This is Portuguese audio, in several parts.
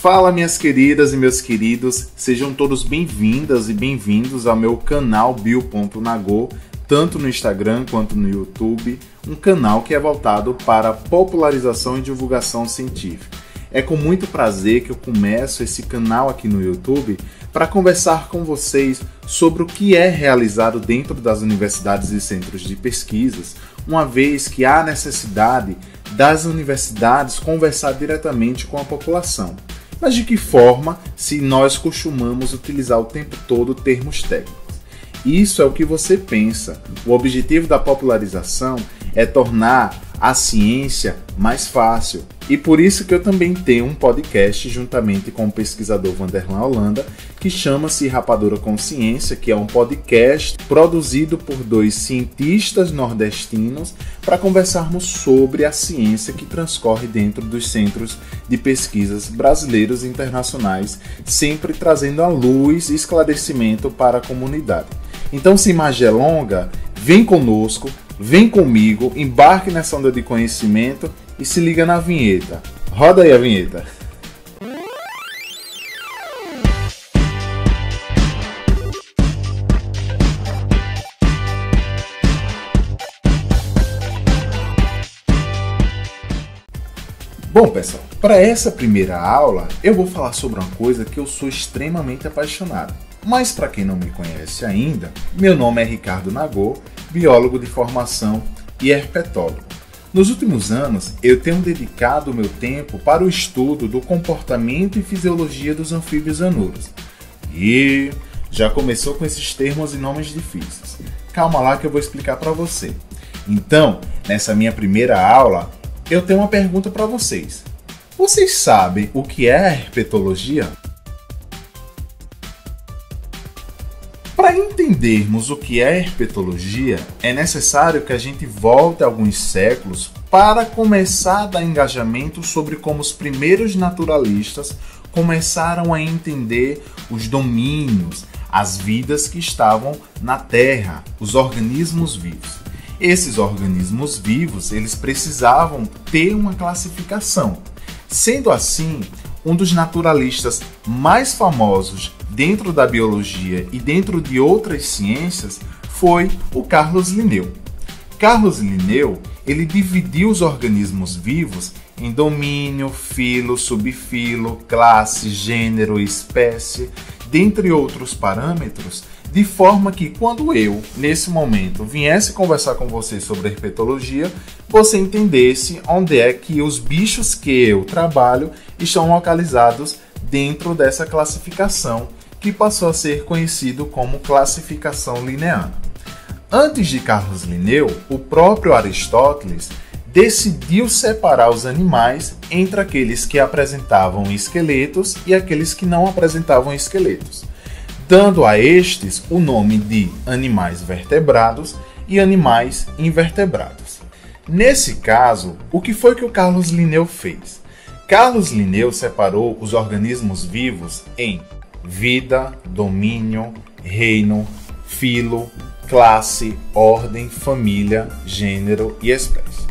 Fala, minhas queridas e meus queridos, sejam todos bem-vindas e bem-vindos ao meu canal bio.nagô, tanto no Instagram quanto no YouTube, um canal que é voltado para popularização e divulgação científica. É com muito prazer que eu começo esse canal aqui no YouTube para conversar com vocês sobre o que é realizado dentro das universidades e centros de pesquisas, uma vez que há necessidade das universidades conversar diretamente com a população. Mas de que forma, se nós costumamos utilizar o tempo todo termos técnicos? Isso é o que você pensa. O objetivo da popularização é tornar a ciência mais fácil. E por isso que eu também tenho um podcast juntamente com o pesquisador Vanderlan Holanda, que chama-se Rapadura Consciência, que é um podcast produzido por dois cientistas nordestinos para conversarmos sobre a ciência que transcorre dentro dos centros de pesquisas brasileiros e internacionais, sempre trazendo à luz e esclarecimento para a comunidade. Então, sem mais delongas, vem conosco, vem comigo, embarque nessa onda de conhecimento e se liga na vinheta. Roda aí a vinheta. Bom, pessoal, para essa primeira aula eu vou falar sobre uma coisa que eu sou extremamente apaixonado. Mas para quem não me conhece ainda, meu nome é Ricardo Nagô, biólogo de formação e herpetólogo. Nos últimos anos, eu tenho dedicado o meu tempo para o estudo do comportamento e fisiologia dos anfíbios anuros. E já começou com esses termos e nomes difíceis. Calma lá que eu vou explicar para você. Então, nessa minha primeira aula, eu tenho uma pergunta para vocês. Vocês sabem o que é a herpetologia? Para entendermos o que é herpetologia, é necessário que a gente volte alguns séculos para começar a dar engajamento sobre como os primeiros naturalistas começaram a entender os domínios, as vidas que estavam na Terra, os organismos vivos. Esses organismos vivos, eles precisavam ter uma classificação. Sendo assim, um dos naturalistas mais famosos dentro da biologia e dentro de outras ciências foi o Carlos Linneu. Carlos Linneu, ele dividiu os organismos vivos em domínio, filo, subfilo, classe, gênero, espécie, dentre outros parâmetros, de forma que quando eu, nesse momento, viesse conversar com você sobre herpetologia, você entendesse onde é que os bichos que eu trabalho estão localizados dentro dessa classificação, que passou a ser conhecido como classificação linneana. Antes de Carlos Linneu, o próprio Aristóteles decidiu separar os animais entre aqueles que apresentavam esqueletos e aqueles que não apresentavam esqueletos, dando a estes o nome de animais vertebrados e animais invertebrados. Nesse caso, o que foi que o Carlos Linneu fez? Carlos Linneu separou os organismos vivos em vida, domínio, reino, filo, classe, ordem, família, gênero e espécie.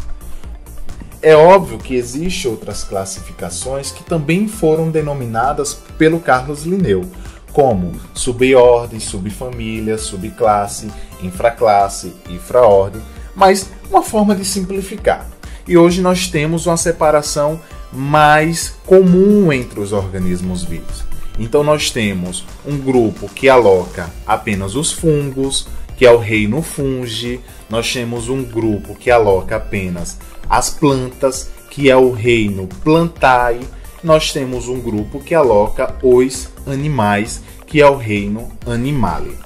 É óbvio que existem outras classificações que também foram denominadas pelo Carlos Linneu, como subordem, subfamília, subclasse, infraclasse, infraordem, mas uma forma de simplificar. E hoje nós temos uma separação mais comum entre os organismos vivos. Então nós temos um grupo que aloca apenas os fungos, que é o reino fungi. Nós temos um grupo que aloca apenas as plantas, que é o reino plantae. Nós temos um grupo que aloca os animais, que é o reino animale.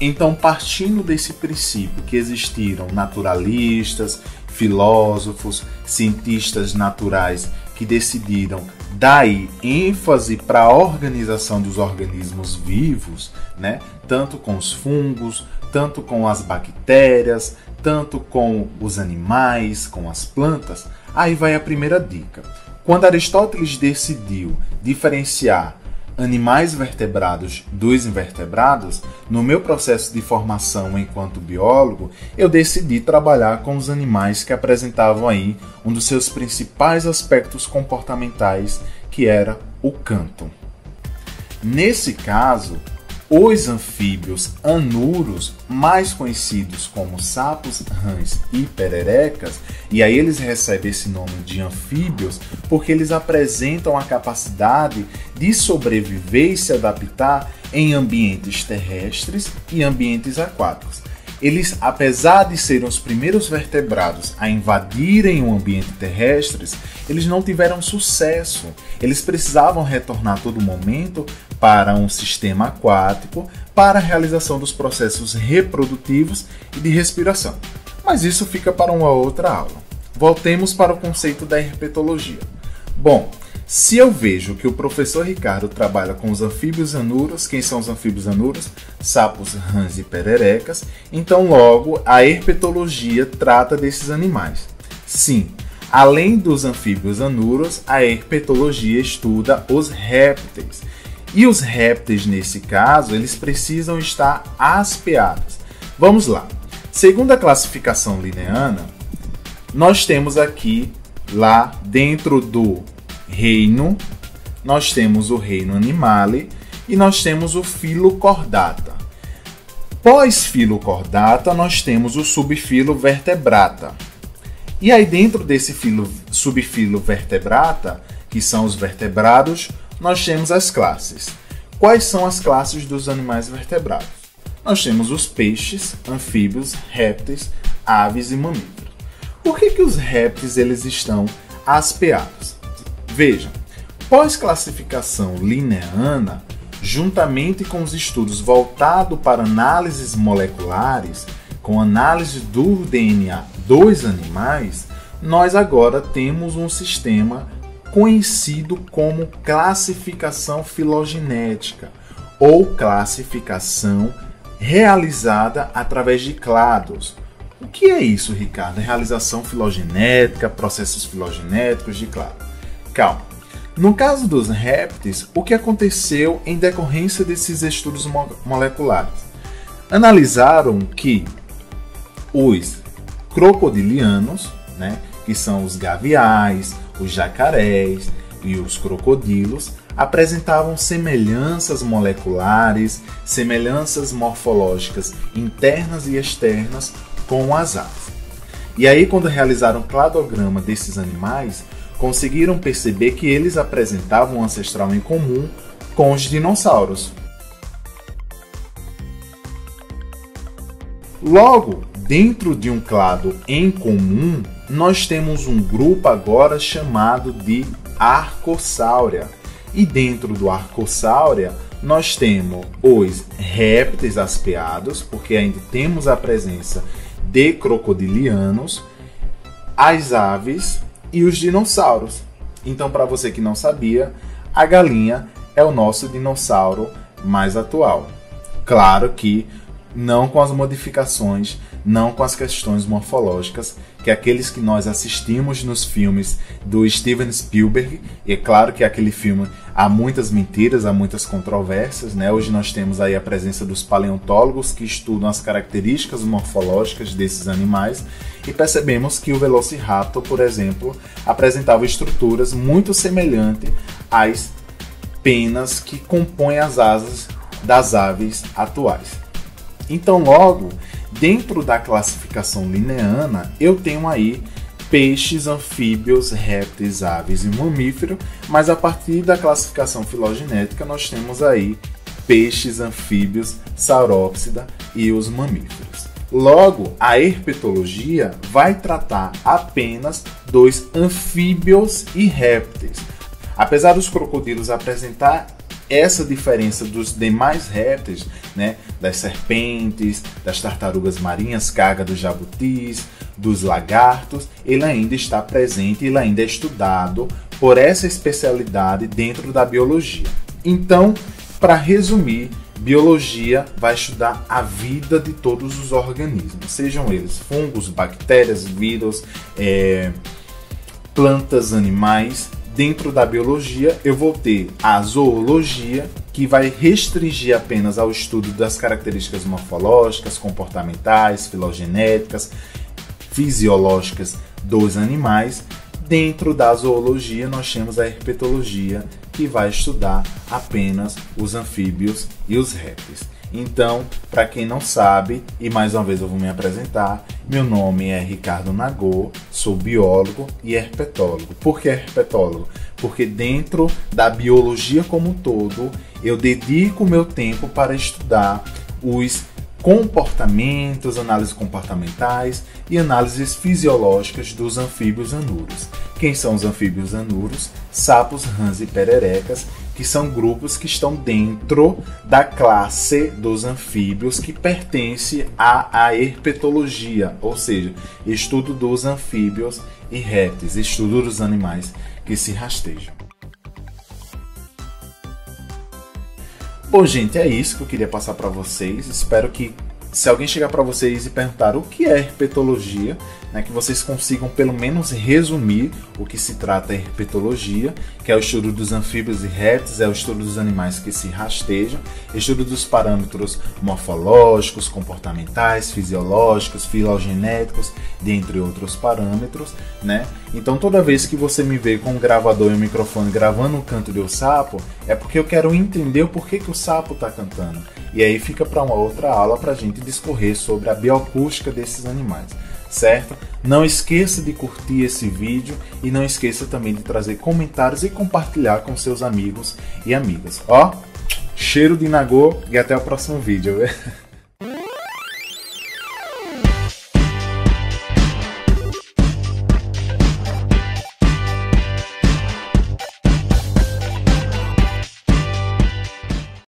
Então, partindo desse princípio que existiram naturalistas, filósofos, cientistas naturais que decidiram dar ênfase para a organização dos organismos vivos, né? Tanto com os fungos, tanto com as bactérias, tanto com os animais, com as plantas, aí vai a primeira dica. Quando Aristóteles decidiu diferenciar animais vertebrados dos invertebrados, no meu processo de formação enquanto biólogo, eu decidi trabalhar com os animais que apresentavam aí um dos seus principais aspectos comportamentais, que era o canto. Nesse caso, os anfíbios anuros, mais conhecidos como sapos, rãs e pererecas, e aí eles recebem esse nome de anfíbios porque eles apresentam a capacidade de sobreviver e se adaptar em ambientes terrestres e ambientes aquáticos. Eles, apesar de serem os primeiros vertebrados a invadirem o ambiente terrestre, eles não tiveram sucesso. Eles precisavam retornar a todo momento para um sistema aquático para a realização dos processos reprodutivos e de respiração. Mas isso fica para uma outra aula. Voltemos para o conceito da herpetologia. Bom, se eu vejo que o professor Ricardo trabalha com os anfíbios anuros, quem são os anfíbios anuros? Sapos, rãs e pererecas. Então, logo, a herpetologia trata desses animais. Sim, além dos anfíbios anuros, a herpetologia estuda os répteis. E os répteis, nesse caso, eles precisam estar aspeados. Vamos lá. Segundo a classificação linneana, nós temos aqui, lá dentro do reino, nós temos o reino Animale e nós temos o filo Chordata. Pós-filo Chordata, nós temos o subfilo Vertebrata. E aí dentro desse subfilo Vertebrata, que são os vertebrados, nós temos as classes. Quais são as classes dos animais vertebrados? Nós temos os peixes, anfíbios, répteis, aves e mamíferos. Por que os répteis eles estão aspeados? Vejam, pós-classificação linneana, juntamente com os estudos voltados para análises moleculares, com análise do DNA dos animais, nós agora temos um sistema conhecido como classificação filogenética ou classificação realizada através de clados. O que é isso, Ricardo? Realização filogenética, processos filogenéticos de clado. Calma. No caso dos répteis, o que aconteceu em decorrência desses estudos moleculares? Analisaram que os crocodilianos, que são os gaviais, os jacarés e os crocodilos, apresentavam semelhanças moleculares, semelhanças morfológicas internas e externas com as aves. E aí, quando realizaram o cladograma desses animais, conseguiram perceber que eles apresentavam um ancestral em comum com os dinossauros. Logo, dentro de um clado em comum, nós temos um grupo agora chamado de Archosaura. E dentro do Archosaura, nós temos os répteis aspeados, porque ainda temos a presença de crocodilianos, as aves e os dinossauros. Então, para você que não sabia, a galinha é o nosso dinossauro mais atual. Claro que não com as modificações, não com as questões morfológicas, que aqueles que nós assistimos nos filmes do Steven Spielberg. E é claro que aquele filme há muitas mentiras, há muitas controvérsias, Hoje nós temos aí a presença dos paleontólogos que estudam as características morfológicas desses animais e percebemos que o Velociraptor, por exemplo, apresentava estruturas muito semelhantes às penas que compõem as asas das aves atuais. Então, logo, dentro da classificação linneana, eu tenho aí peixes, anfíbios, répteis, aves e mamíferos, mas a partir da classificação filogenética nós temos aí peixes, anfíbios, saurópsida e os mamíferos. Logo, a herpetologia vai tratar apenas dos anfíbios e répteis. Apesar dos crocodilos apresentar essa diferença dos demais répteis, das serpentes, das tartarugas marinhas, carga dos jabutis, dos lagartos, ele ainda está presente, ele ainda é estudado por essa especialidade dentro da biologia. Então, para resumir, biologia vai estudar a vida de todos os organismos, sejam eles fungos, bactérias, vírus, plantas, animais. Dentro da biologia, eu vou ter a zoologia, que vai restringir apenas ao estudo das características morfológicas, comportamentais, filogenéticas, fisiológicas dos animais. Dentro da zoologia, nós temos a herpetologia, que vai estudar apenas os anfíbios e os répteis. Então, para quem não sabe, e mais uma vez eu vou me apresentar, meu nome é Ricardo Nagô, sou biólogo e herpetólogo. Por que herpetólogo? Porque dentro da biologia como um todo, eu dedico meu tempo para estudar os comportamentos, análises comportamentais e análises fisiológicas dos anfíbios anuros. Quem são os anfíbios anuros? Sapos, rãs e pererecas, que são grupos que estão dentro da classe dos anfíbios que pertence à herpetologia, ou seja, estudo dos anfíbios e répteis, estudo dos animais que se rastejam. Bom, gente, é isso que eu queria passar para vocês. Espero que, se alguém chegar para vocês e perguntar o que é herpetologia, né, que vocês consigam pelo menos resumir o que se trata a herpetologia, que é o estudo dos anfíbios e répteis, é o estudo dos animais que se rastejam, estudo dos parâmetros morfológicos, comportamentais, fisiológicos, filogenéticos, dentre outros parâmetros, né? Então toda vez que você me vê com um gravador e um microfone gravando o canto do sapo, é porque eu quero entender o porquê que o sapo está cantando. E aí fica para uma outra aula para a gente discorrer sobre a bioacústica desses animais, certo? Não esqueça de curtir esse vídeo e não esqueça também de trazer comentários e compartilhar com seus amigos e amigas. Ó, cheiro de Nagô e até o próximo vídeo.